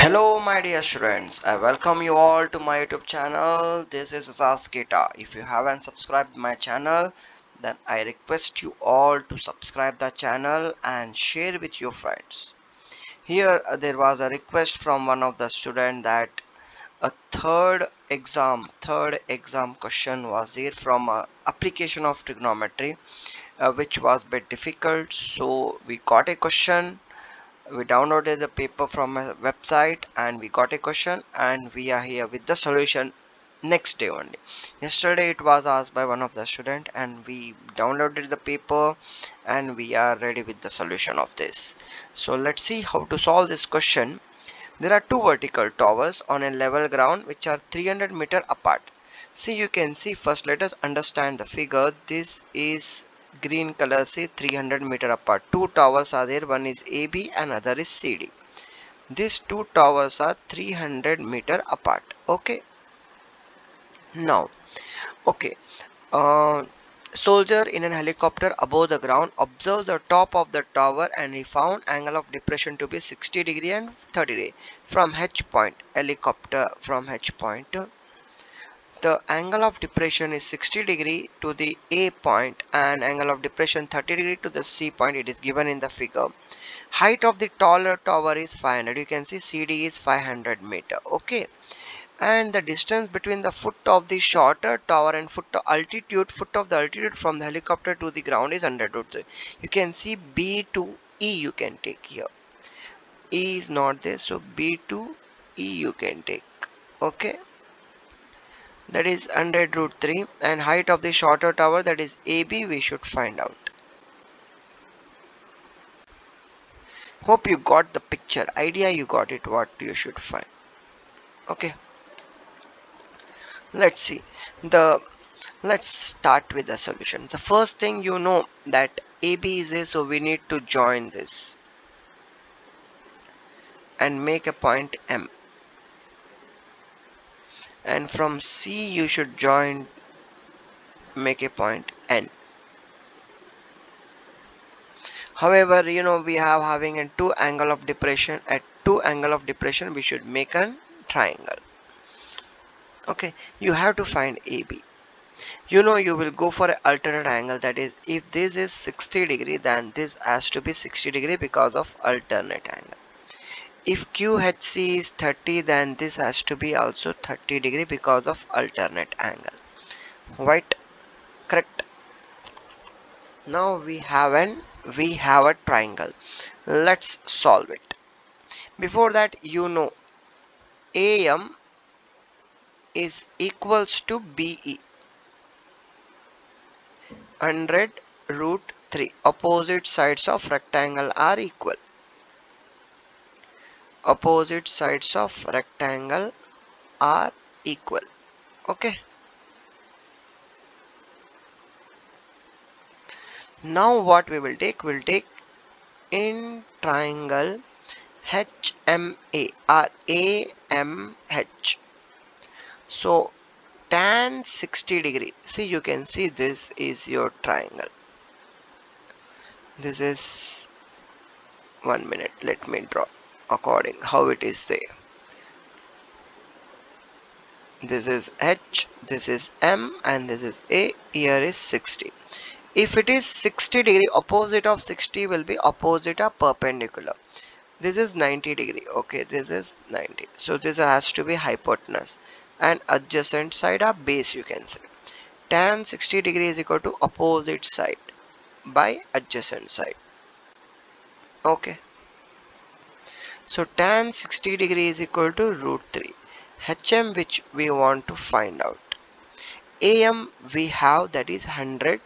Hello my dear students, I welcome you all to my YouTube channel. This is Asketa. If you haven't subscribed my channel, then I request you all to subscribe the channel and share with your friends. Here there was a request from one of the student that a third exam question was there from application of trigonometry, which was a bit difficult. So we got a question, we downloaded the paper from a website and we got a question, and we are here with the solution next day only. Yesterday it was asked by one of the student and we downloaded the paper and we are ready with the solution of this. So let's see how to solve this question. There are two vertical towers on a level ground which are 300 meters apart. See, you can see, first let us understand the figure. This is green color. See, 300 meters apart. Two towers are there. One is AB and other is CD. These two towers are 300 meters apart. Okay. Now, okay. Uh, Soldier in an helicopter above the ground observes the top of the tower and he found angle of depression to be 60 degree and 30 degree from H point. Helicopter from H point. The angle of depression is 60 degree to the A point and angle of depression 30 degree to the C point. It is given in the figure. Height of the taller tower is 500. You can see CD is 500 meter. Okay. And the distance between the foot of the shorter tower and foot of the altitude from the helicopter to the ground is 100 You can see B to E you can take here. E is not there, so B to E you can take. Okay, that is 100 √3, and height of the shorter tower, that is AB, we should find out. Hope you got the picture idea, you got it what you should find. Okay, let's see the let's start with the solution. The first thing, you know that AB is a, so we need to join this and make a point M, and from C you should join, make a point N. However, we have having a two angle of depression. At two angle of depression we should make a triangle. Okay, you have to find AB. You will go for an alternate angle, that is, if this is 60 degree, then this has to be 60 degree because of alternate angle. If QHC is 30, then this has to be also 30 degree because of alternate angle. Right? Correct. Now we have a triangle. Let's solve it. Before that, AM is equals to BE, 100 √3. Opposite sides of rectangle are equal. Opposite sides of rectangle are equal. Okay. Now what we will take? We'll take in triangle HMA or AMH. So tan 60 degree. See, you can see this is your triangle. This is 1 minute. Let me draw according how it is there. This is H, this is M, and this is A. Here is 60. If it is 60 degree, opposite of 60 will be opposite of perpendicular. This is 90 degree. Okay, this is 90. So this has to be hypotenuse, and adjacent side are base, you can say. Tan 60 degree is equal to opposite side by adjacent side. Okay. So tan 60 degree is equal to √3. HM, which we want to find out. AM we have, that is 100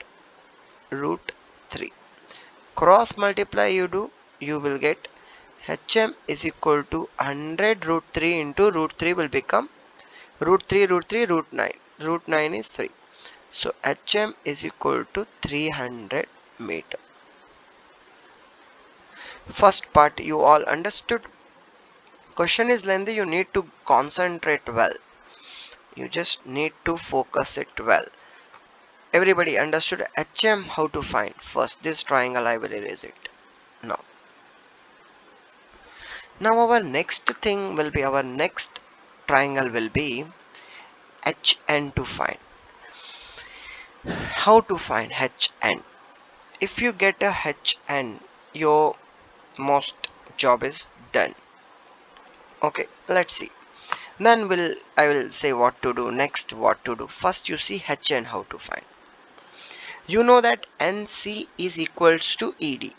√3. Cross multiply you do, you will get HM is equal to 100 √3 into √3 will become √3 √3 √9. √9 is 3. So HM is equal to 300 meter. First part you all understood. Question is lengthy, you need to concentrate well. You just need to focus it well. Everybody understood HM, how to find? First, this triangle I will erase it now. Now our next thing will be, our next triangle will be HN to find. How to find HN? If you get a HN, your most job is done. Okay, let's see. Then I will say what to do next, what to do. First you see HN how to find. You know that NC is equals to ED.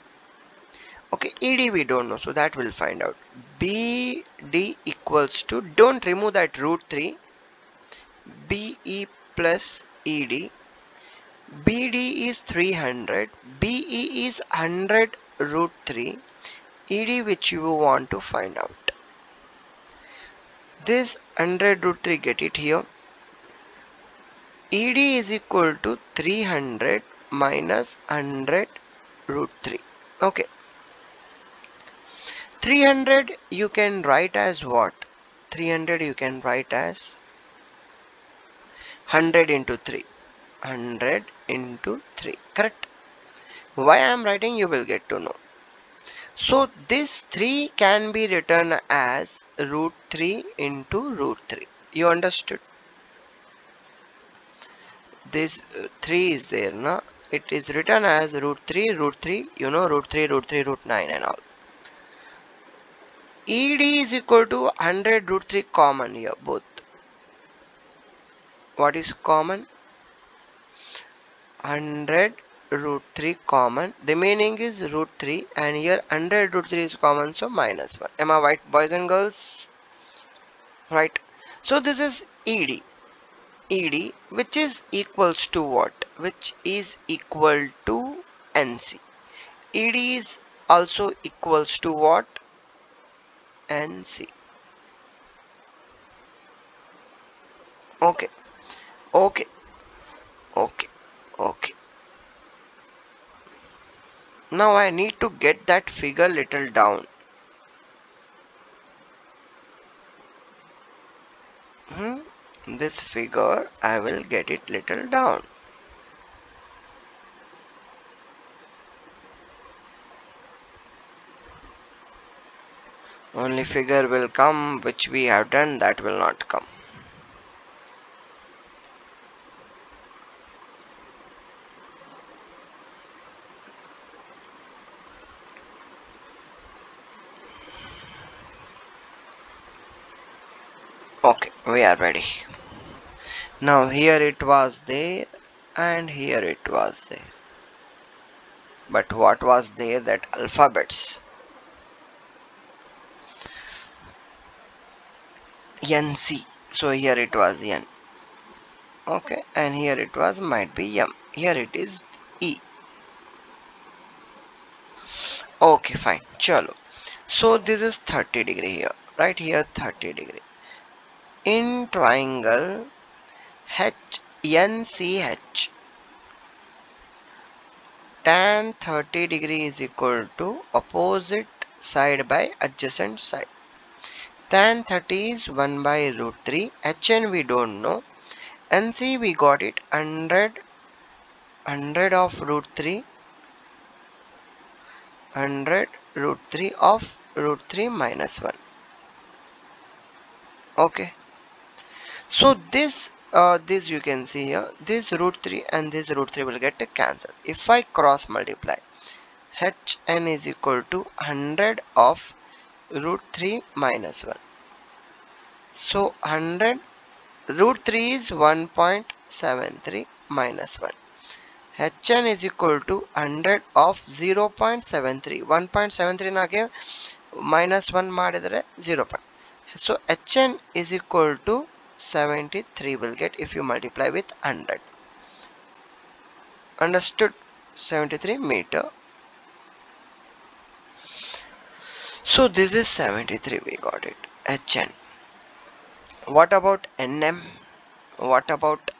Okay, ED we don't know, so that we'll find out. BD equals to, don't remove that root 3, BE plus ED. BD is 300, BE is 100 root 3, ED which you want to find out. This 100 root 3, get it here. ED is equal to 300 minus 100 root 3. Okay. 300 you can write as what? 300 you can write as 100 into 3. 100 into 3. Correct? Why I am writing you will get to know. So this 3 can be written as root 3 into root 3. You understood? This 3 is there, na? It is written as root 3, you know, root 3, root 9 and all. ED is equal to 100 root 3 common here, both. What is common? 100 root 3 common, remaining is root 3, and here 100 root 3 is common, so minus 1. Am I right, boys and girls? Right. So this is ED. ED which is equals to what? Which is equal to NC. ED is also equals to what? NC. Okay. Okay. Okay. Okay. Now I need to get that figure little down. This figure I will get it little down. Only figure will come which we have done, that will not come. Okay, we are ready. Now here it was there and here it was there. But what was there? That alphabets. NC. So here it was N. Okay, and here it was might be M. Here it is E. Okay, fine. Chalo. So this is 30 degree here. Right here 30 degree. In triangle HNCH, tan 30 degree is equal to opposite side by adjacent side. Tan 30 is 1 by root 3. HN we don't know. NC we got it 100 of root 3. 100 root 3 of root 3 minus 1. Okay. So this you can see here, this root 3 and this root 3 will get cancelled. If I cross multiply, Hn is equal to 100 of root 3 minus 1. So 100 root 3 is 1.73 minus 1. Hn is equal to 100 of 0.73. 1.73 nage minus 1 ಮಾಡಿದರೆ 0. So Hn is equal to 73 will get if you multiply with 100. Understood? 73 meter. So this is 73, we got it. Hn. What about Nm? What about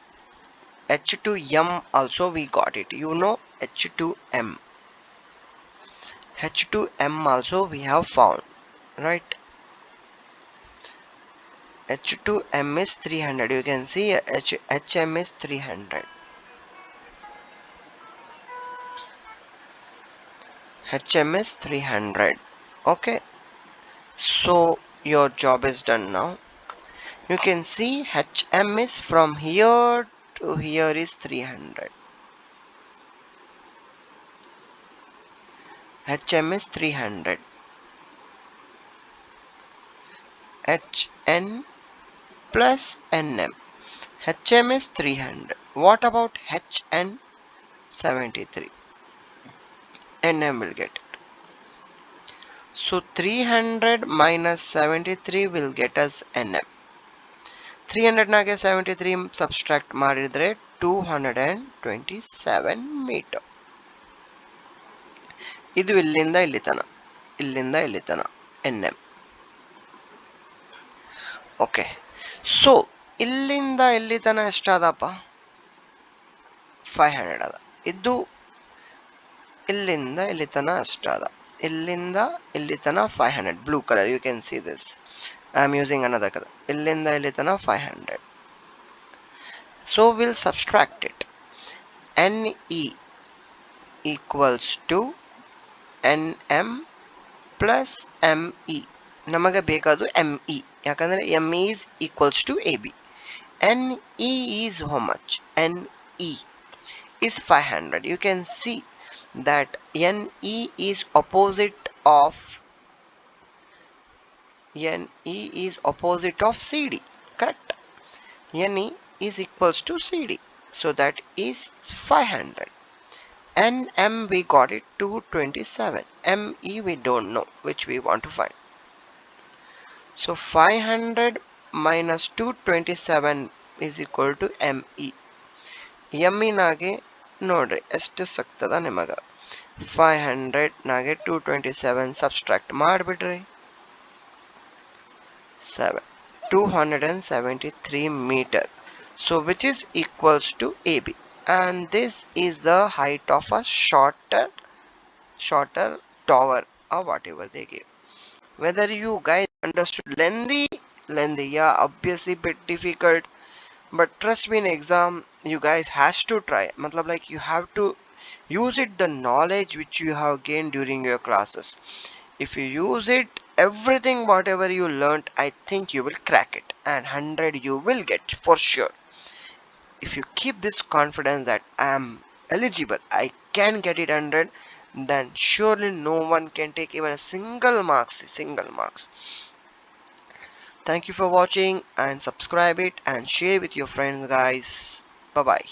H2M? Also we got it. You know H2M. H2M also we have found, right? H2M is 300. You can see HM is 300. HM is 300. Okay. So your job is done now. You can see HM is from here to here is 300. HM is 300. HN plus NM. HM is 300. What about HN? 73. NM will get it. So 300 minus 73 will get us NM. 300 ನಾಗೆ 73 subtract ಮಾಡಿದ್ರೆ 227 metre. ಇದು ಇಲ್ಲಿಂದ ಇಲ್ಲಿ ತನ NM. Okay, so ಇಲ್ಲಿಂದ ಇಲ್ಲಿ ತನ ಎಷ್ಟಾದಪ್ಪ? 500 ಅದ. ಇದು ಇಲ್ಲಿಂದ ಇಲ್ಲಿ ತನ ಅಷ್ಟಾದ. ಇಲ್ಲಿಂದ ಇಲ್ಲಿ ತನ 500. Blue colour, you can see this. I am using another color. ಇಲ್ಲಿಂದ ಇಲ್ಲಿ ತನ 500. So we'll subtract it. NE equals to NM plus ME. ನಮಗೆ ಬೇಕಾದು ME, ಯಾಕಂದ್ರೆ ME is equals to AB. NE is how much? NE is 500. You can see that NE is opposite of CD, correct? NE is equals to CD, so that is 500. NM we got it 227. ME we don't know, which we want to find. So 500 minus 227 is equal to ME. ME ನಾಗೆ ನೋಡ್ರಿ ಎಷ್ಟು ಸಿಗ್ತದ ನಿಮಗ. 500 ನಾಗೆ 227 subtract ಮಾಡಿಬಿಡ್ರಿ. 273 meter. So which is equals to AB, and this is the height of a shorter tower or whatever they give. Whether you guys understood lengthy, yeah, obviously bit difficult, but trust me, in exam you guys has to try. Matlab like you have to use it, the knowledge which you have gained during your classes. If you use it, everything whatever you learnt, I think you will crack it, and 100 you will get for sure. If you keep this confidence that I am eligible, I can get it 100, then surely no one can take even a single marks. Thank you for watching, and subscribe it and share with your friends guys. Bye bye.